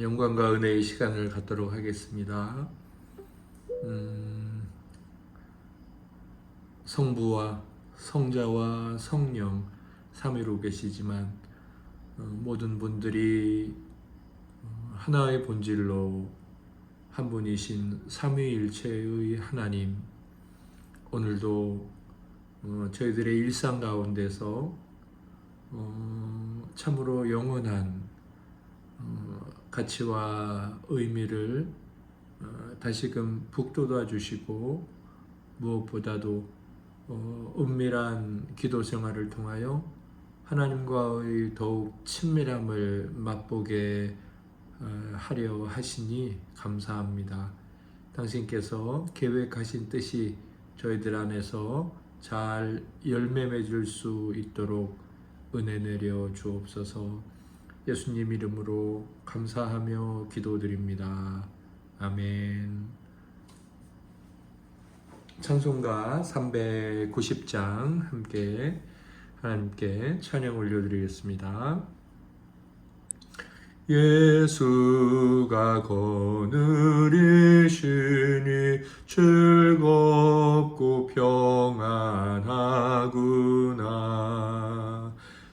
영광과 은혜의 시간을 갖도록 하겠습니다. 성부와 성자와 성령 삼위로 계시지만 모든 분들이 하나의 본질로 한 분이신 삼위일체의 하나님, 오늘도 저희들의 일상 가운데서 참으로 영원한 가치와 의미를 다시금 북돋아 주시고, 무엇보다도 은밀한 기도 생활을 통하여 하나님과의 더욱 친밀함을 맛보게 하려 하시니 감사합니다. 당신께서 계획하신 뜻이 저희들 안에서 잘 열매 맺을 수 있도록 은혜 내려 주옵소서. 예수님 이름으로 감사하며 기도드립니다. 아멘. 찬송가 390장 함께 하나님께 찬양 올려드리겠습니다. 예수가 거느리시니 즐겁고 평안하구나.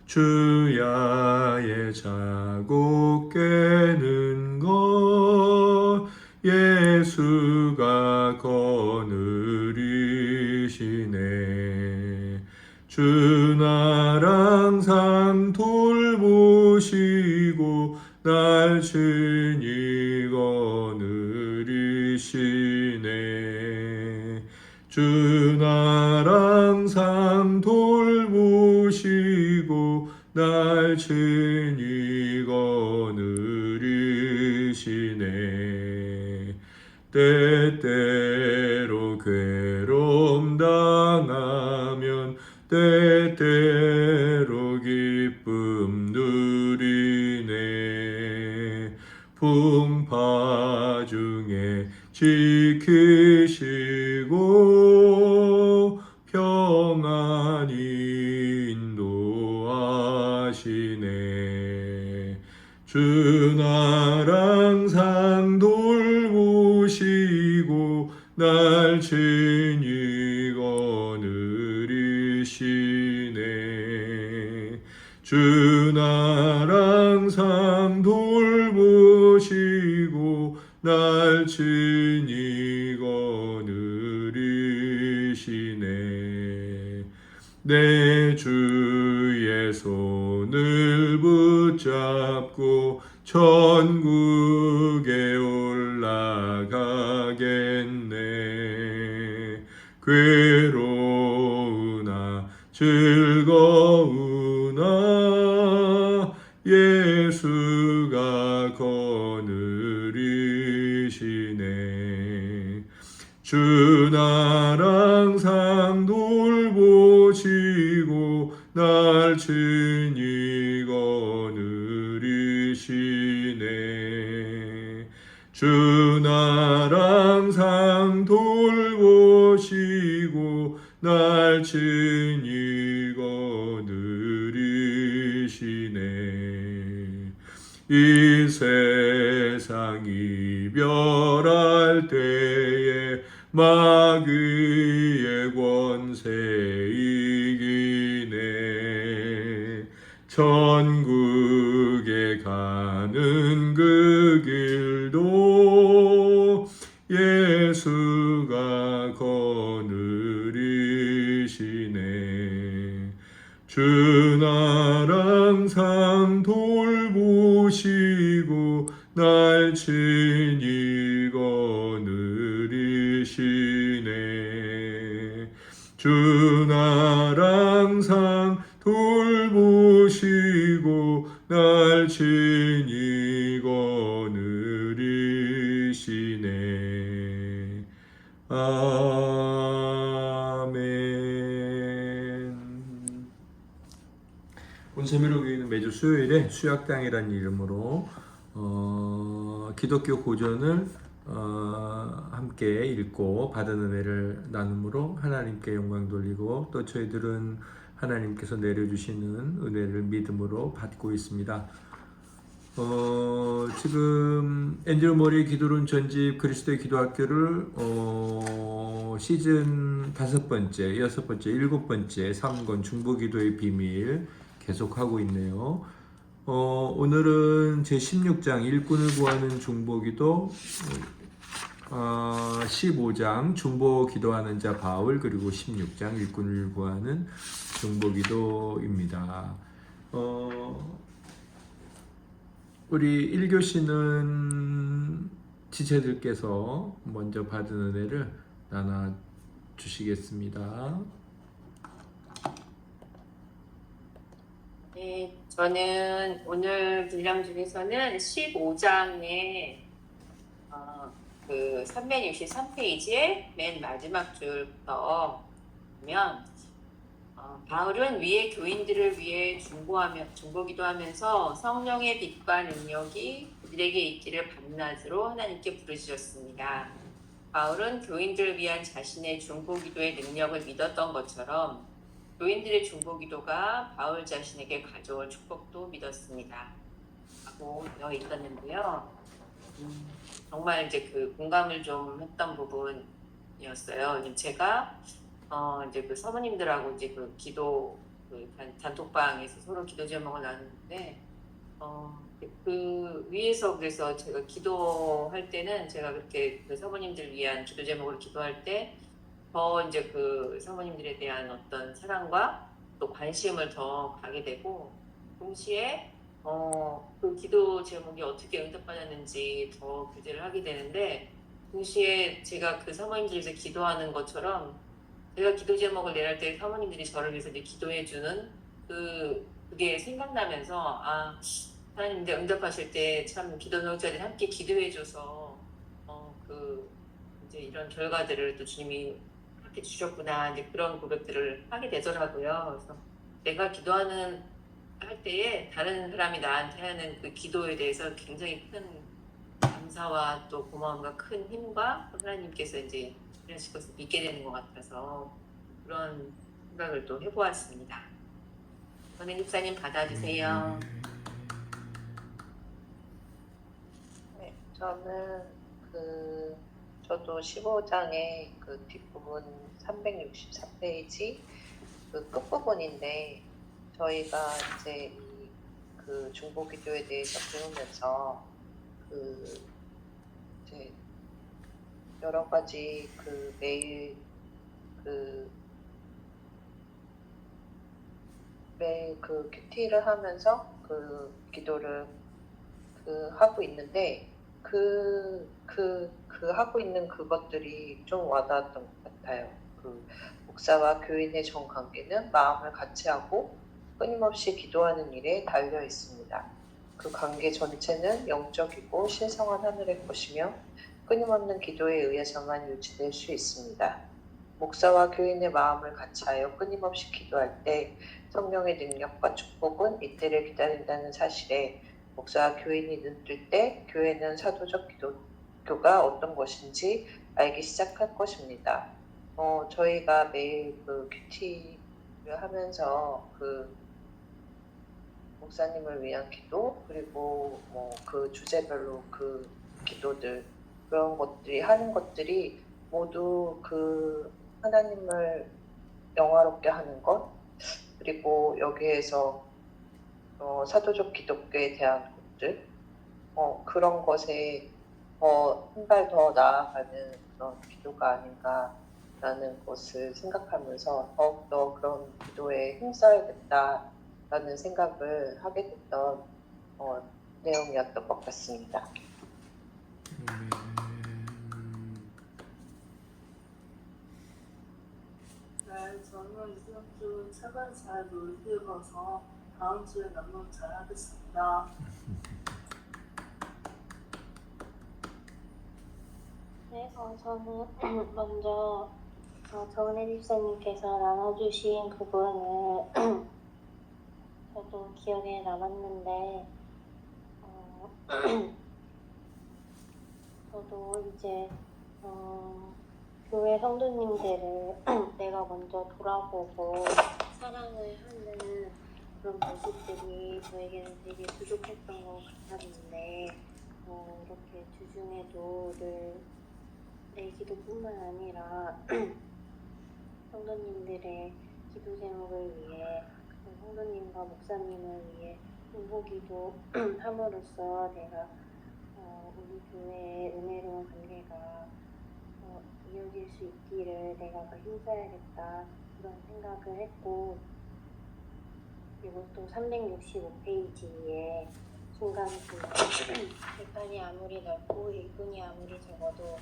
주야의 자고 깨는 것 예수가 거느리시네. 주 날 항상 돌보시고 날 친히 거느리시네. 주 날 항상 돌보시고 날 친히 거느리시네. 때때로 괴로움 당하면 때때로 기쁨 누리네. 풍파 중에 지키시고 평안히 인도하시네. 주 날 항상 돌보시고 날 친히 거느리시네. 주 날 항상 돌보시고 날 친히 거느리시네. 내 주의 손을 붙잡고 천국에 올라가겠네. 괴로우나 즐거우나 예수가 거느리시네. 주 날 항상 돌보시고 날 친히 거느리시네. 주 날 항상 돌보시고 날 친히 거느리시네. 이 세상 이별할 때에 마귀의 권세 이기네. 천국에 가는 그 길도 예수가 거느리시네. 주 날 항상 돌보시고 날 친히 거느리시네. 주 날 항상 돌보시고 날 친히 거느리시네. 아멘. 온세미로교회는 매주 수요일에 수약당이라는 이름으로 기독교 고전을 함께 읽고 받은 은혜를 나눔으로 하나님께 영광 돌리고, 또 저희들은 하나님께서 내려주시는 은혜를 믿음으로 받고 있습니다. 지금 앤드류 모리의 기도론 전집 그리스도의 기도학교를 시즌 5번째, 6번째, 7번째 3권 중보기도의 비밀 계속하고 있네요. 오늘은 제 16장 일꾼을 구하는 중보기도, 15장 중보 기도하는 자 바울, 그리고 16장 일꾼을 구하는 중보기도입니다. 우리 1교시는 지체들께서 먼저 받은 은혜를 나눠 주시겠습니다. 네, 저는 오늘 분량 중에서는 15장의 그 363페이지의 맨 마지막 줄부터 보면 바울은 위에 교인들을 위해 중보기도하면서 성령의 빛과 능력이 그들에게 있기를 밤낮으로 하나님께 부르짖었습니다. 바울은 교인들을 위한 자신의 중보기도의 능력을 믿었던 것처럼 교인들의 중보기도가 바울 자신에게 가져올 축복도 믿었습니다. 하고 되어 있었는데요. 정말 이제 그 공감을 좀 했던 부분이었어요. 제가 이제 그 사모님들하고 이제 그 기도 그 단톡방에서 서로 기도 제목을 나누는데 그 위에서 그래서 제가 기도할 때는 제가 그렇게 그 사모님들 위한 기도 제목을 기도할 때 더 이제 그 사모님들에 대한 어떤 사랑과 또 관심을 더 가게 되고, 동시에 그 기도 제목이 어떻게 응답받았는지 더 교제를 하게 되는데, 동시에 제가 그 사모님들에서 기도하는 것처럼 제가 기도 제목을 내릴 때 사모님들이 저를 위해서 이제 기도해주는 그게 생각나면서 하나님 이제 응답하실 때 참 기도 동역자들이 함께 기도해줘서 이제 이런 결과들을 또 주님이 이렇게 주셨구나, 이제 그런 고백들을 하게 되더라고요. 그래서 내가 기도하는 할 때에 다른 사람이 나한테 하는 그 기도에 대해서 굉장히 큰 감사와 또 고마움과 큰 힘과 하나님께서 이제 이런 식으로 믿게 되는 것 같아서 그런 생각을 또 해보았습니다. 권혜 집사님 받아주세요. 네, 저는 저도 15장의 그 뒷부분 364페이지 그 끝부분인데, 저희가 이제 그 중보기도에 대해서 배우면서 이제 여러 가지 매일 큐티를 하면서 기도를 하고 있는데, 하고 있는 그것들이 좀 와닿았던 것 같아요. 목사와 교인의 정 관계는 마음을 같이 하고 끊임없이 기도하는 일에 달려 있습니다. 그 관계 전체는 영적이고 신성한 하늘의 것이며 끊임없는 기도에 의해서만 유지될 수 있습니다. 목사와 교인의 마음을 같이하여 끊임없이 기도할 때 성령의 능력과 축복은 이때를 기다린다는 사실에 목사와 교인이 눈뜰 때 교회는 사도적 기도가 어떤 것인지 알기 시작할 것입니다. 저희가 매일 큐티를 하면서 목사님을 위한 기도, 그리고 그 주제별로 기도들, 그런 것들이 하는 것들이 모두 하나님을 영화롭게 하는 것, 그리고 여기에서 사도적 기독교에 대한 것들, 그런 것에 한 발 더 나아가는 그런 기도가 아닌가라는 것을 생각하면서 더욱더 그런 기도에 힘써야겠다라는 생각을 하게 됐던 내용이었던 것 같습니다. 네, 저는 이번 주 책을 잘 못 읽어서 다음 주에 너무 잘하겠습니다. 네, 저는 먼저 정은혜 집사님께서 나눠주신 부분을 저도 기억에 남았는데, 저도 이제 교회 성도님들을 내가 먼저 돌아보고 사랑을 하는 그런 모습들이 저에게는 되게 부족했던 것 같았는데, 중에도 늘 내 기도뿐만 아니라 성도님들의 기도 제목을 위해 성도님과 목사님을 위해 중보기도 함으로써 내가 우리 교회의 은혜로운 관계가 이어질 수 있기를 내가 더 힘써야겠다 그런 생각을 했고, 그리고 또 365페이지에 중간중간 들판이 아무리 넓고 일꾼이 아무리 적어도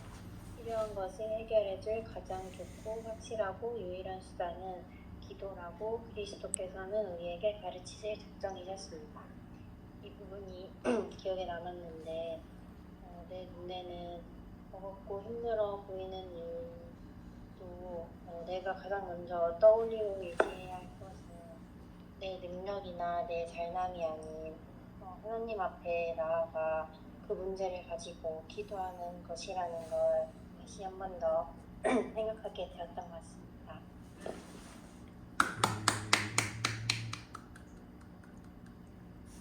필요한 것을 해결해줄 가장 좋고 확실하고 유일한 수단은 기도라고 그리스도께서는 우리에게 가르치실 작정이셨습니다. 이 부분이 기억에 남았는데 내 눈에는 버겁고 힘들어 보이는 일도 내가 가장 먼저 떠올리고 의지해야 할 것은 내 능력이나 내 잘남이 아닌 하나님 앞에 나아가 그 문제를 가지고 기도하는 것이라는 걸 다시 한 번 더 생각하게 되었던 것 같습니다.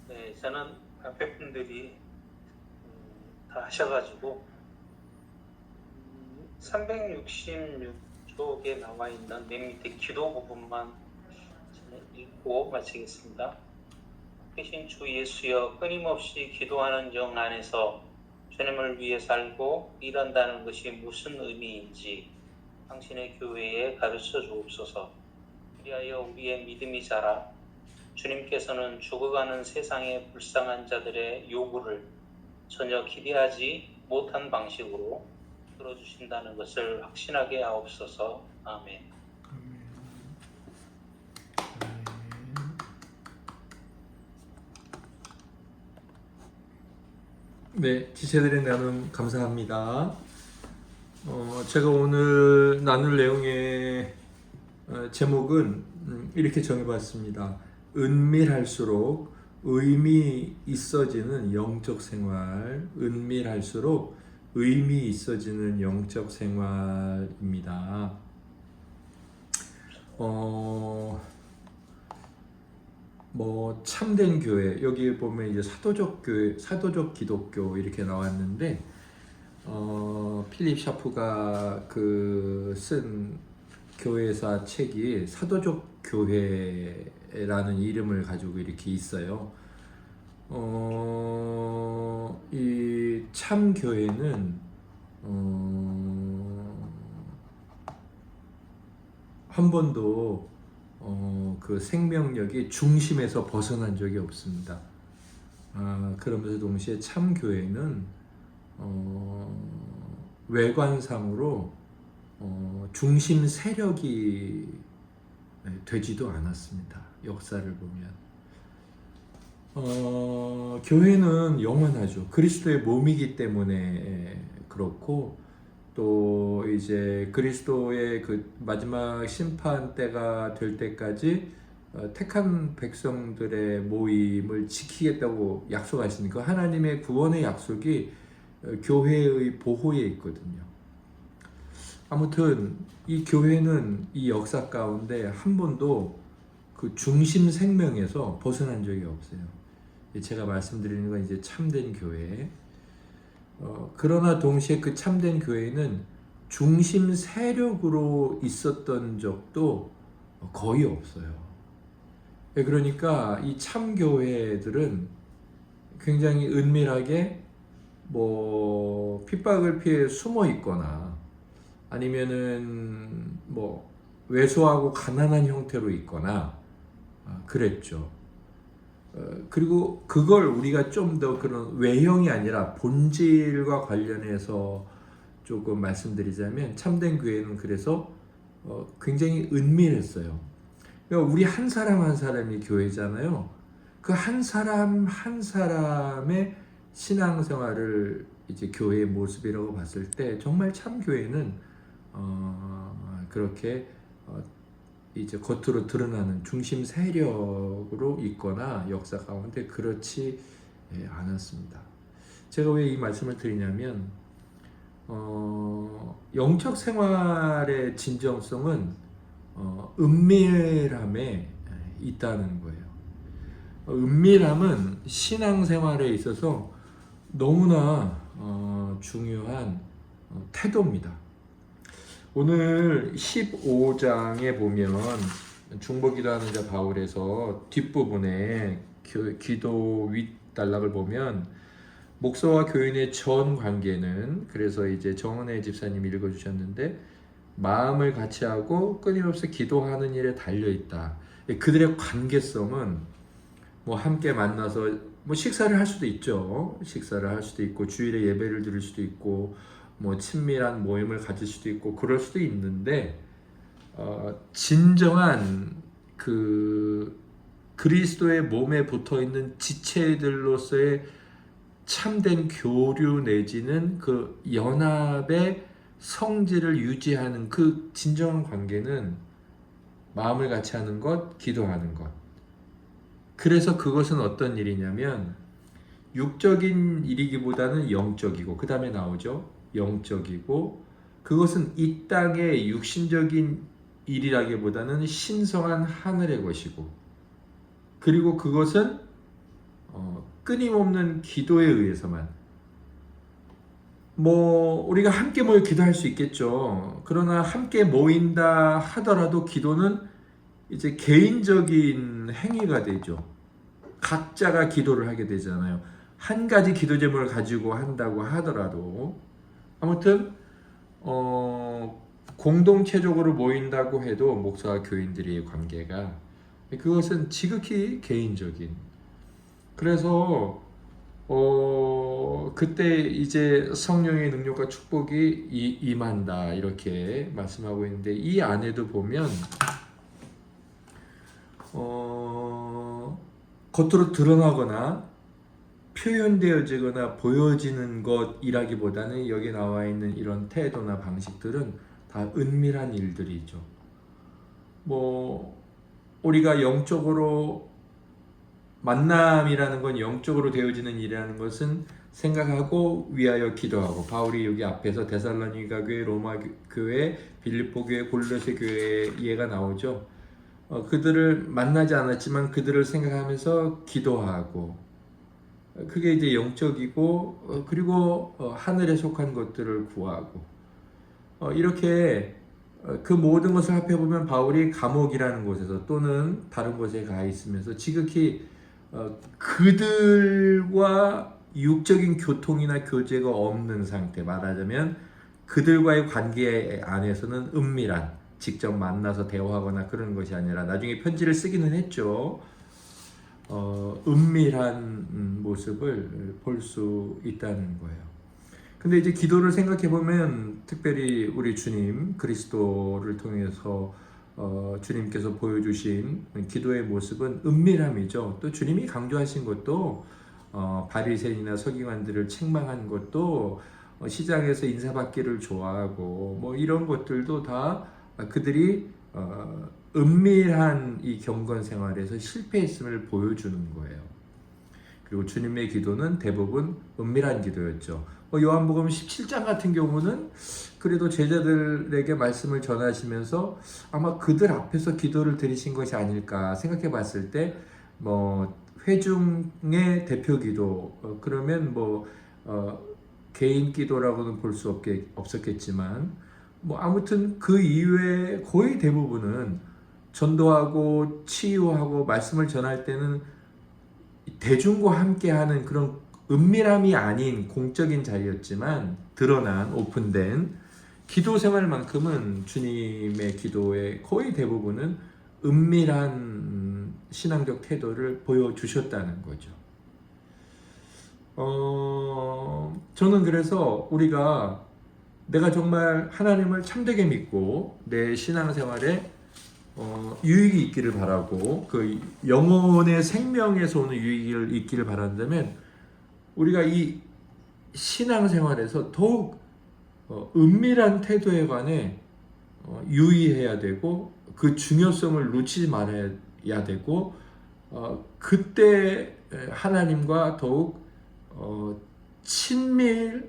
네, 저는 앞에 분들이 다 하셔가지고 366쪽에 나와 있는 맨 밑에 기도 부분만 읽고 마치겠습니다. 크신 주 예수여, 끊임없이 기도하는 영 안에서 주님을 위해 살고 일한다는 것이 무슨 의미인지 당신의 교회에 가르쳐 주옵소서. 그리하여 우리의 믿음이 자라 주님께서는 죽어가는 세상의 불쌍한 자들의 요구를 전혀 기대하지 못한 방식으로 들어주신다는 것을 확신하게 하옵소서. 아멘. 네, 지체들의 나눔 감사합니다. 제가 오늘 나눌 내용의 제목은 이렇게 정해봤습니다. 은밀할수록 의미 있어지는 영적 생활, 은밀할수록 의미 있어지는 영적 생활입니다. 참된 교회, 여기 보면 이제 사도적 교회, 사도적 기독교 이렇게 나왔는데, 필립 샤프가 쓴 교회사 책이 사도적 교회라는 이름을 가지고 이렇게 있어요. 이 참 교회는 한 번도 그 생명력이 중심에서 벗어난 적이 없습니다. 그러면서 동시에 참 교회는 외관상으로 중심 세력이 되지도 않았습니다. 역사를 보면 교회는 영원하죠. 그리스도의 몸이기 때문에 그렇고, 또 이제 그리스도의 그 마지막 심판 때가 될 때까지 택한 백성들의 모임을 지키겠다고 약속하시니까 하나님의 구원의 약속이 교회의 보호에 있거든요. 아무튼 이 교회는 이 역사 가운데 한 번도 그 중심 생명에서 벗어난 적이 없어요. 제가 말씀드리는 건 이제 참된 교회. 그러나 동시에 그 참된 교회는 중심 세력으로 있었던 적도 거의 없어요. 그러니까 이 참교회들은 굉장히 은밀하게 핍박을 피해 숨어 있거나 아니면은 왜소하고 가난한 형태로 있거나 그랬죠. 그리고 그걸 우리가 좀 더 그런 외형이 아니라 본질과 관련해서 조금 말씀드리자면, 참된 교회는 그래서 굉장히 은밀했어요. 그러니까 우리 한 사람 한 사람이 교회잖아요. 그 한 사람 한 사람의 신앙생활을 이제 교회의 모습이라고 봤을 때 정말 참 교회는 그렇게 이제 겉으로 드러나는 중심 세력으로 있거나 역사 가운데 그렇지 않았습니다. 제가 왜 이 말씀을 드리냐면, 영적 생활의 진정성은 은밀함에 있다는 거예요. 은밀함은 신앙생활에 있어서 너무나 중요한 태도입니다. 오늘 15장에 보면 중보기도하는 자 바울에서 뒷부분에 기도 윗단락을 보면 목사와 교인의 전 관계는, 그래서 이제 정은혜 집사님이 읽어주셨는데, 마음을 같이 하고 끊임없이 기도하는 일에 달려있다. 그들의 관계성은 뭐 함께 만나서 뭐 식사를 할 수도 있죠. 식사를 할 수도 있고 주일에 예배를 드릴 수도 있고 뭐 친밀한 모임을 가질 수도 있고 그럴 수도 있는데, 진정한 그 그리스도의 몸에 붙어있는 지체들로서의 참된 교류 내지는 그 연합의 성질을 유지하는 그 진정한 관계는 마음을 같이 하는 것, 기도하는 것. 그래서 그것은 어떤 일이냐면 육적인 일이기보다는 영적이고, 그 다음에 나오죠. 영적이고, 그것은 이 땅의 육신적인 일이라기보다는 신성한 하늘의 것이고, 그리고 그것은 끊임없는 기도에 의해서만, 뭐 우리가 함께 모여 기도할 수 있겠죠. 그러나 함께 모인다 하더라도 기도는 이제 개인적인 행위가 되죠. 각자가 기도를 하게 되잖아요. 한 가지 기도 제목을 가지고 한다고 하더라도, 아무튼 공동체적으로 모인다고 해도 목사와 교인들의 관계가, 그것은 지극히 개인적인, 그래서 그때 이제 성령의 능력과 축복이 임한다 이렇게 말씀하고 있는데, 이 안에도 보면 겉으로 드러나거나 표현되어지거나 보여지는 것이라기보다는 여기 나와 있는 이런 태도나 방식들은 다 은밀한 일들이죠. 뭐 우리가 영적으로 만남이라는 건 영적으로 되어지는 일이라는 것은 생각하고 위하여 기도하고, 바울이 여기 앞에서 데살로니가 교회, 로마 교회, 빌립보 교회, 골로새 교회 예가 나오죠. 그들을 만나지 않았지만 그들을 생각하면서 기도하고, 그게 이제 영적이고, 그리고 하늘에 속한 것들을 구하고, 이렇게 그 모든 것을 합해보면 바울이 감옥이라는 곳에서 또는 다른 곳에 가 있으면서 지극히 그들과 육적인 교통이나 교제가 없는 상태, 말하자면 그들과의 관계 안에서는 은밀한, 직접 만나서 대화하거나 그런 것이 아니라, 나중에 편지를 쓰기는 했죠. 은밀한 모습을 볼 수 있다는 거예요. 근데 이제 기도를 생각해 보면, 특별히 우리 주님 그리스도를 통해서 주님께서 보여주신 기도의 모습은 은밀함이죠. 또 주님이 강조하신 것도 바리새인이나 서기관들을 책망한 것도, 시장에서 인사받기를 좋아하고 뭐 이런 것들도 다 그들이 은밀한 이 경건 생활에서 실패했음을 보여주는 거예요. 그리고 주님의 기도는 대부분 은밀한 기도였죠. 요한복음 17장 같은 경우는 그래도 제자들에게 말씀을 전하시면서 아마 그들 앞에서 기도를 드리신 것이 아닐까 생각해 봤을 때, 뭐 회중의 대표 기도, 그러면 뭐 개인 기도라고는 볼 수 없었겠지만, 뭐 아무튼 그 이외에 거의 대부분은 전도하고 치유하고 말씀을 전할 때는 대중과 함께하는 그런 은밀함이 아닌 공적인 자리였지만, 드러난 오픈된 기도 생활만큼은 주님의 기도의 거의 대부분은 은밀한 신앙적 태도를 보여주셨다는 거죠. 저는 그래서 우리가 내가 정말 하나님을 참되게 믿고 내 신앙생활에 유익이 있기를 바라고, 그 영혼의 생명에서 오는 유익을 있기를 바란다면, 우리가 이 신앙생활에서 더욱 은밀한 태도에 관해 유의해야 되고, 그 중요성을 놓치지 말아야 되고, 그때 하나님과 더욱 친밀해진다는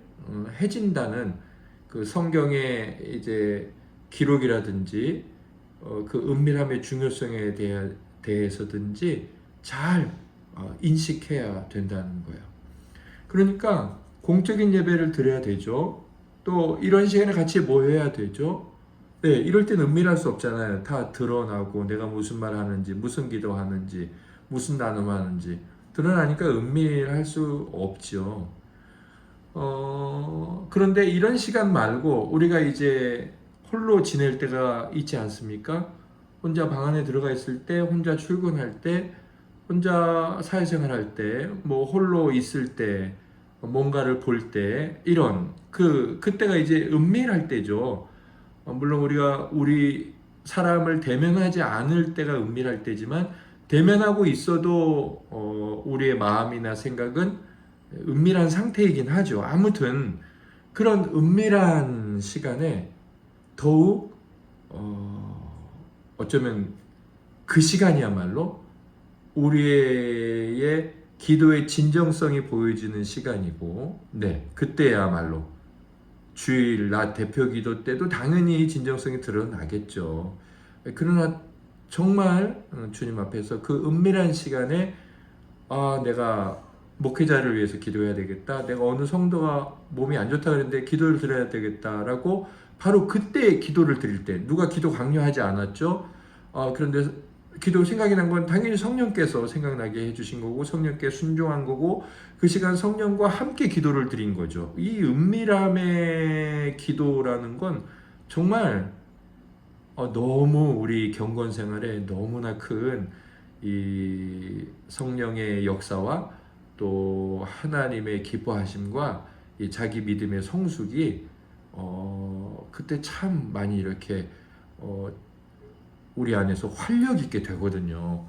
그 성경의 이제 기록이라든지 그 은밀함의 중요성에 대해서든지 잘 인식해야 된다는 거예요. 그러니까 공적인 예배를 드려야 되죠. 또 이런 시간에 같이 모여야 되죠. 네, 이럴 땐 은밀할 수 없잖아요. 다 드러나고 내가 무슨 말 하는지, 무슨 기도하는지, 무슨 나눔하는지 드러나니까 은밀할 수 없죠. 그런데 이런 시간 말고 우리가 이제 홀로 지낼 때가 있지 않습니까? 혼자 방 안에 들어가 있을 때, 혼자 출근할 때, 혼자 사회생활 할 때, 뭐 홀로 있을 때, 뭔가를 볼 때, 이런 그때가 이제 은밀할 때죠. 물론 우리가 우리 사람을 대면하지 않을 때가 은밀할 때지만 대면하고 있어도 우리의 마음이나 생각은 은밀한 상태이긴 하죠. 아무튼 그런 은밀한 시간에 더욱 어쩌면 그 시간이야말로 우리의 기도의 진정성이 보여지는 시간이고, 네, 그때야말로 주일 낮 대표 기도 때도 당연히 진정성이 드러나겠죠. 그러나 정말 주님 앞에서 그 은밀한 시간에 내가 목회자를 위해서 기도해야 되겠다. 내가 어느 성도가 몸이 안 좋다 그랬는데 기도를 드려야 되겠다라고 바로 그때 기도를 드릴 때 누가 기도 강요하지 않았죠. 그런데 기도 생각이 난 건 당연히 성령께서 생각나게 해주신 거고 성령께 순종한 거고 그 시간 성령과 함께 기도를 드린 거죠. 이 은밀함의 기도라는 건 정말 너무 우리 경건 생활에 너무나 큰 이 성령의 역사와 또 하나님의 기뻐하심과 이 자기 믿음의 성숙이 그때 참 많이 이렇게 우리 안에서 활력 있게 되거든요.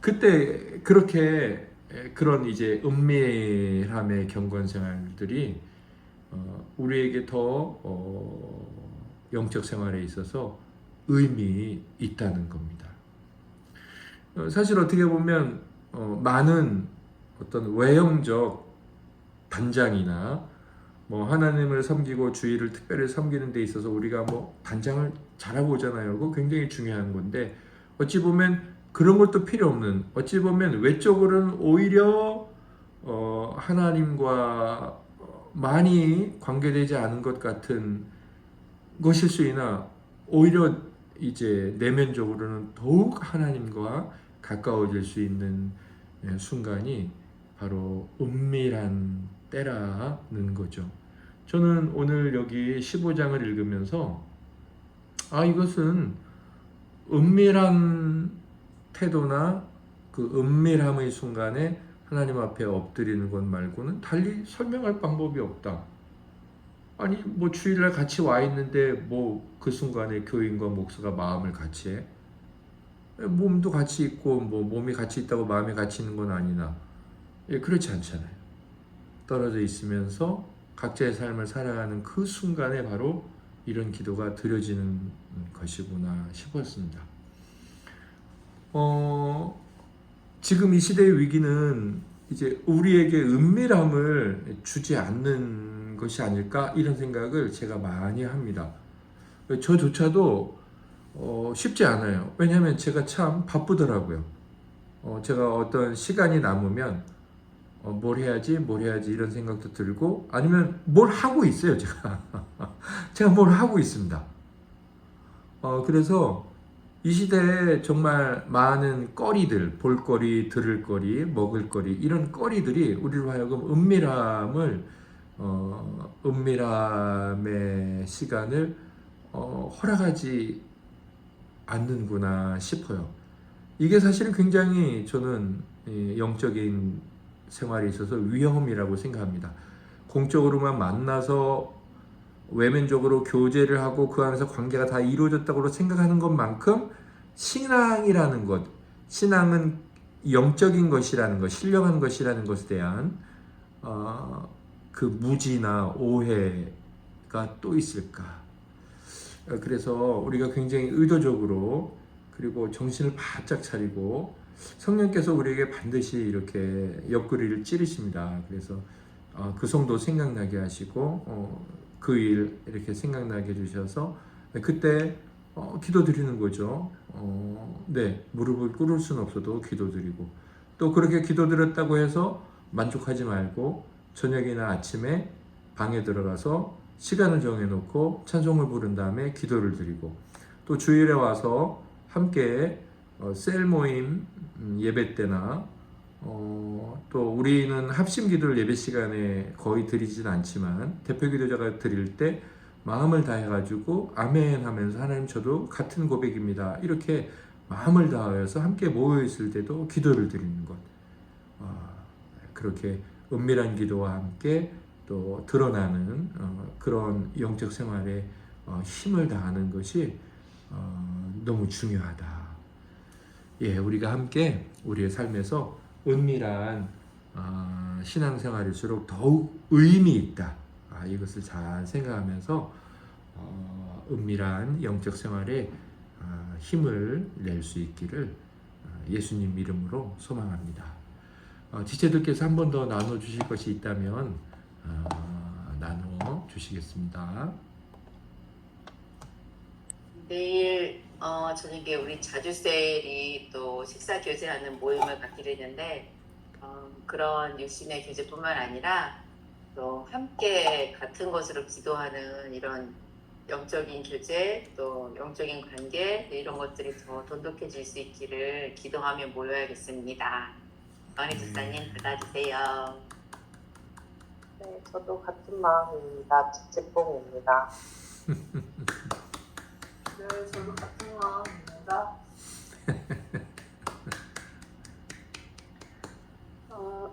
그때 그렇게 그런 이제 은밀함의 경건 생활들이 우리에게 더 영적 생활에 있어서 의미 있다는 겁니다. 사실 어떻게 보면 많은 어떤 외형적 단장이나 뭐 하나님을 섬기고 주의를 특별히 섬기는 데 있어서 우리가 뭐 단장을 잘하고 오잖아요. 그거 굉장히 중요한 건데 어찌 보면 그런 것도 필요 없는, 어찌 보면 외적으로는 오히려 하나님과 많이 관계되지 않은 것 같은 것일 수있으나 오히려 이제 내면적으로는 더욱 하나님과 가까워질 수 있는 순간이 바로 은밀한 때라는 거죠. 저는 오늘 여기 15장을 읽으면서 이것은 은밀한 태도나 그 은밀함의 순간에 하나님 앞에 엎드리는 것 말고는 달리 설명할 방법이 없다. 아니 뭐 주일날 같이 와 있는데 뭐 그 순간에 교인과 목사가 마음을 같이 해? 몸도 같이 있고 뭐 몸이 같이 있다고 마음이 같이 있는 건 아니나 그렇지 않잖아요. 떨어져 있으면서 각자의 삶을 살아가는 그 순간에 바로 이런 기도가 드려지는 것이구나 싶었습니다. 지금 이 시대의 위기는 이제 우리에게 은밀함을 주지 않는 것이 아닐까 이런 생각을 제가 많이 합니다. 저조차도 쉽지 않아요. 왜냐하면 제가 참 바쁘더라고요. 제가 어떤 시간이 남으면 뭘 해야지 이런 생각도 들고 아니면 뭘 하고 있어요. 제가 뭘 하고 있습니다. 그래서 이 시대에 정말 많은 거리들, 볼거리, 들을거리, 먹을거리 이런 거리들이 우리로 하여금 은밀함의 시간을 허락하지 않는구나 싶어요. 이게 사실은 굉장히 저는 영적인 생활에 있어서 위험이라고 생각합니다. 공적으로만 만나서 외면적으로 교제를 하고 그 안에서 관계가 다 이루어졌다고 생각하는 것만큼 신앙이라는 것, 신앙은 영적인 것이라는 것, 신령한 것이라는 것에 대한 그 무지나 오해가 또 있을까? 그래서 우리가 굉장히 의도적으로 그리고 정신을 바짝 차리고 성령께서 우리에게 반드시 이렇게 옆구리를 찌르십니다. 그래서 그 성도 생각나게 하시고 그 일 이렇게 생각나게 해주셔서 그때 기도드리는 거죠. 네, 무릎을 꿇을 수는 없어도 기도드리고 또 그렇게 기도드렸다고 해서 만족하지 말고 저녁이나 아침에 방에 들어가서 시간을 정해놓고 찬송을 부른 다음에 기도를 드리고, 또 주일에 와서 함께 셀 모임 예배 때나 또 우리는 합심 기도를 예배 시간에 거의 드리진 않지만 대표 기도자가 드릴 때 마음을 다해가지고 아멘 하면서 하나님 저도 같은 고백입니다 이렇게 마음을 다하여서 함께 모여 있을 때도 기도를 드리는 것, 그렇게 은밀한 기도와 함께 또 드러나는 그런 영적 생활에 힘을 다하는 것이 너무 중요하다. 예, 우리가 함께 우리의 삶에서 은밀한 신앙생활일수록 더욱 의미 있다. 이것을 잘 생각하면서 은밀한 영적 생활에 힘을 낼 수 있기를 예수님 이름으로 소망합니다. 지체들께서 한 번 더 나눠 주실 것이 있다면 나눠 주시겠습니다. 내일 저녁에 우리 자주셀이 또 식사 교제하는 모임을 갖기로 했는데 그런 육신의 교제뿐만 아니라 또 함께 같은 것으로 기도하는 이런 영적인 교제, 또 영적인 관계 이런 것들이 더 돈독해질 수 있기를 기도하며 모여야겠습니다. 마은희 집사님 받아주세요. 네, 저도 같은 마음입니다. 직제뽕입니다. 네, 저도 같은 마음입니다.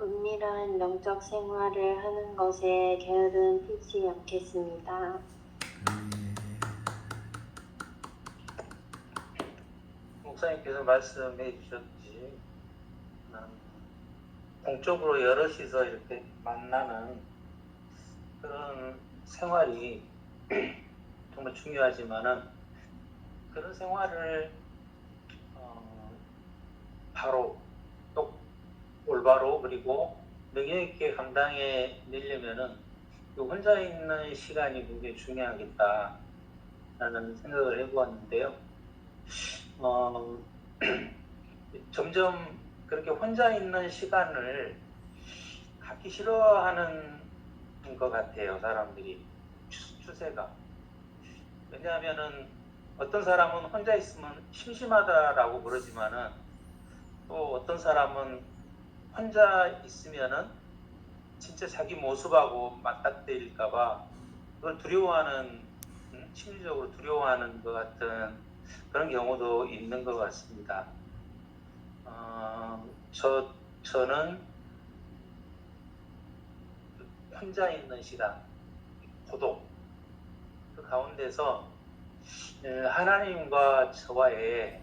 은밀한 영적 생활을 하는 것에 게으름 피지 않겠습니다. 목사님께서 말씀해 주셨지, 공적으로 여럿이서 이렇게 만나는 그런 생활이 정말 중요하지만은 그런 생활을 바로 또 올바로 그리고 능력 있게 감당해 내려면은 혼자 있는 시간이 굉장히 중요하겠다라는 생각을 해보았는데요. 점점 그렇게 혼자 있는 시간을 갖기 싫어하는 것 같아요, 사람들이. 추세가. 왜냐하면은 어떤 사람은 혼자 있으면 심심하다라고 그러지만은 또 어떤 사람은 혼자 있으면은 진짜 자기 모습하고 맞닥뜨릴까봐 그걸 두려워하는, 심리적으로 두려워하는 것 같은 그런 경우도 있는 것 같습니다. 저는 혼자 있는 시간, 고독, 그 가운데서 하나님과 저와의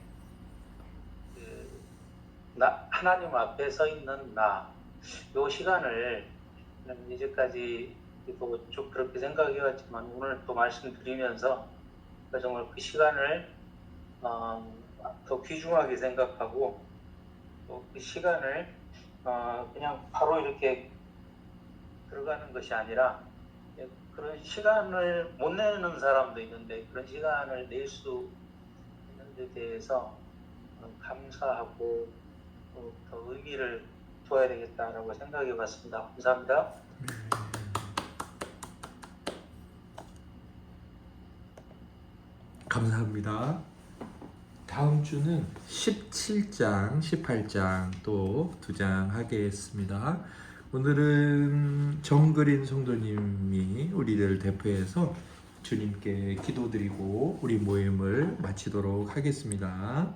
하나님 앞에 서 있는 요 시간을 이제까지 쭉 그렇게 생각해왔지만 오늘 또 말씀드리면서 정말 그 시간을 더 귀중하게 생각하고 또 그 시간을 그냥 바로 이렇게 들어가는 것이 아니라 그런 시간을 못 내는 사람도 있는데 그런 시간을 낼 수 있는 데 대해서 감사하고 더 의미를 둬야 되겠다라고 생각해 봤습니다. 감사합니다. 감사합니다. 다음 주는 17장, 18장 또 2장 하겠습니다. 오늘은 정그린 성도님이 우리를 대표해서 주님께 기도드리고 우리 모임을 마치도록 하겠습니다.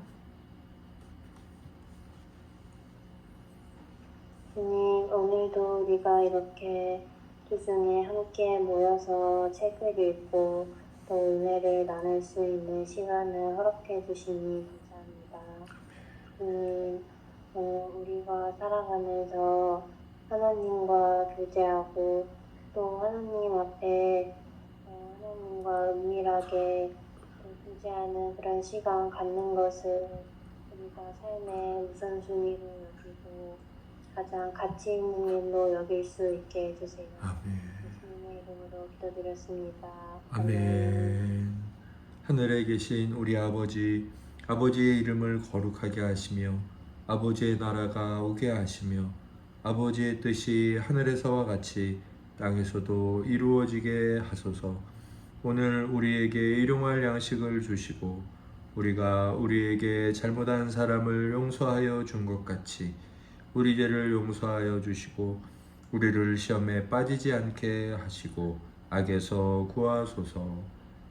주님, 오늘도 우리가 이렇게 주중에 함께 모여서 책을 읽고 또 은혜를 나눌 수 있는 시간을 허락해 주시니 감사합니다. 우리가 살아가면서 하나님과 교제하고 또 하나님 앞에 하나님과 은밀하게 교제하는 그런 시간 갖는 것을 우리가 삶의 우선순위로 여기고 가장 가치 있는 일로 여길 수 있게 해주세요. 아멘. 예수님의 이름으로 기도드렸습니다. 아멘. 하늘에 계신 우리 아버지, 아버지의 이름을 거룩하게 하시며 아버지의 나라가 오게 하시며 아버지의 뜻이 하늘에서와 같이 땅에서도 이루어지게 하소서. 오늘 우리에게 일용할 양식을 주시고 우리가 우리에게 잘못한 사람을 용서하여 준 것 같이 우리 죄를 용서하여 주시고 우리를 시험에 빠지지 않게 하시고 악에서 구하소서.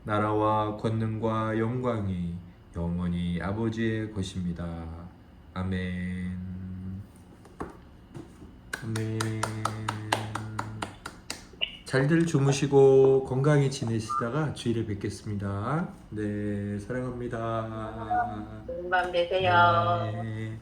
나라와 권능과 영광이 영원히 아버지의 것입니다. 아멘. 아멘. 잘들 주무시고 건강히 지내시다가 주일에 뵙겠습니다. 네, 사랑합니다. 좋은 밤 되세요. 네.